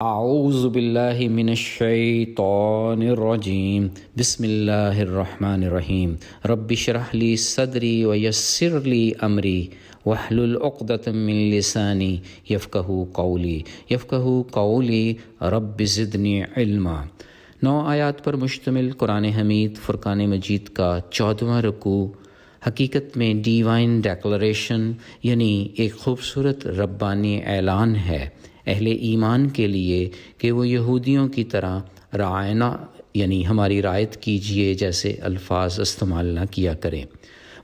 اعوذ باللہ من الشیطان الرجیم بسم اللہ الرحمن الرحیم رب اشرح لی صدری ویسر لی امری واحلل عقدۃ من لسانی یفقہوا قولی رب زدنی علما۔ 9 آیات پر مشتمل قرآن حمید فرقان مجید کا 14واں رکوع حقیقت میں ڈیوائن ڈیکلریشن یعنی ایک خوبصورت ربانی اعلان ہے اہل ایمان کے لیے کہ وہ یہودیوں کی طرح رعاینا یعنی ہماری رعایت کیجیے جیسے الفاظ استعمال نہ کیا کریں،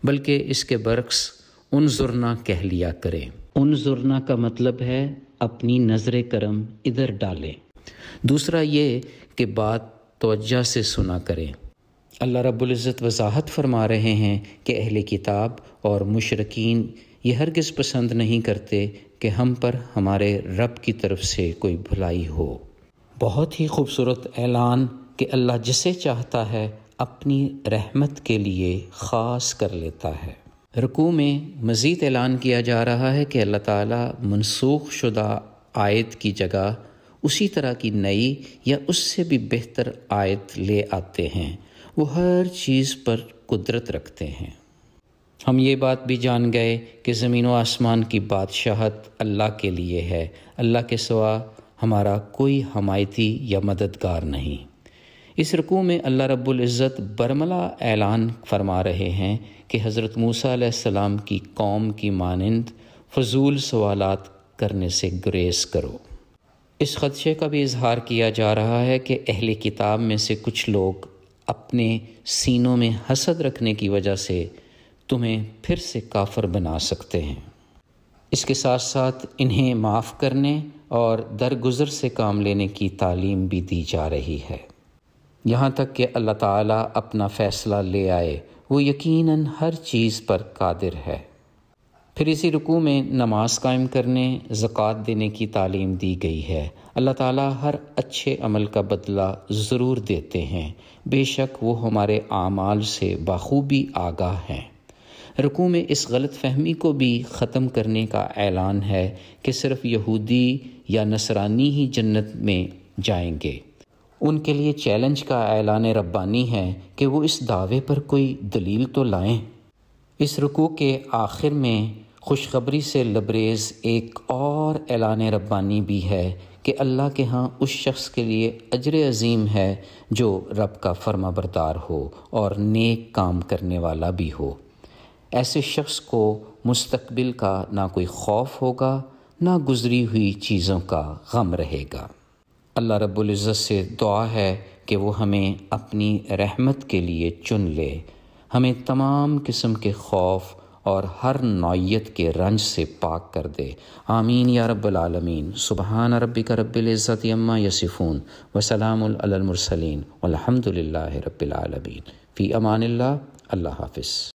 بلکہ اس کے برعکس انظرنا کہہ لیا کریں۔ انظرنا کا مطلب ہے اپنی نظر کرم ادھر ڈالیں۔ دوسرا یہ کہ بات توجہ سے سنا کریں۔ اللہ رب العزت وضاحت فرما رہے ہیں کہ اہل کتاب اور مشرکین یہ ہرگز پسند نہیں کرتے کہ ہم پر ہمارے رب کی طرف سے کوئی بھلائی ہو۔ بہت ہی خوبصورت اعلان کہ اللہ جسے چاہتا ہے اپنی رحمت کے لیے خاص کر لیتا ہے۔ رکوع میں مزید اعلان کیا جا رہا ہے کہ اللہ تعالیٰ منسوخ شدہ آیت کی جگہ اسی طرح کی نئی یا اس سے بھی بہتر آیت لے آتے ہیں۔ وہ ہر چیز پر قدرت رکھتے ہیں۔ ہم یہ بات بھی جان گئے کہ زمین و آسمان کی بادشاہت اللہ کے لیے ہے، اللہ کے سوا ہمارا کوئی حمایتی یا مددگار نہیں۔ اس رکوع میں اللہ رب العزت برملا اعلان فرما رہے ہیں کہ حضرت موسیٰ علیہ السلام کی قوم کی مانند فضول سوالات کرنے سے گریز کرو۔ اس خدشے کا بھی اظہار کیا جا رہا ہے کہ اہل کتاب میں سے کچھ لوگ اپنے سینوں میں حسد رکھنے کی وجہ سے تمہیں پھر سے کافر بنا سکتے ہیں۔ اس کے ساتھ ساتھ انہیں معاف کرنے اور درگزر سے کام لینے کی تعلیم بھی دی جا رہی ہے، یہاں تک کہ اللہ تعالیٰ اپنا فیصلہ لے آئے، وہ یقیناً ہر چیز پر قادر ہے۔ پھر اسی رکوع میں نماز قائم کرنے، زکوٰۃ دینے کی تعلیم دی گئی ہے۔ اللہ تعالیٰ ہر اچھے عمل کا بدلہ ضرور دیتے ہیں، بے شک وہ ہمارے اعمال سے بخوبی آگاہ ہیں۔ رکوع میں اس غلط فہمی کو بھی ختم کرنے کا اعلان ہے کہ صرف یہودی یا نصرانی ہی جنت میں جائیں گے۔ ان کے لیے چیلنج کا اعلان ربانی ہے کہ وہ اس دعوے پر کوئی دلیل تو لائیں۔ اس رکوع کے آخر میں خوشخبری سے لبریز ایک اور اعلان ربانی بھی ہے کہ اللہ کے ہاں اس شخص کے لیے اجر عظیم ہے جو رب کا فرما بردار ہو اور نیک کام کرنے والا بھی ہو۔ ایسے شخص کو مستقبل کا نہ کوئی خوف ہوگا، نہ گزری ہوئی چیزوں کا غم رہے گا۔ اللہ رب العزت سے دعا ہے کہ وہ ہمیں اپنی رحمت کے لیے چن لے، ہمیں تمام قسم کے خوف اور ہر نوعیت کے رنج سے پاک کر دے۔ آمین یا رب العالمین۔ سبحان ربک رب العزت عما یصفون وسلام علی المرسلین والحمد للہ رب العالمین۔ فی امان اللہ۔ اللہ حافظ۔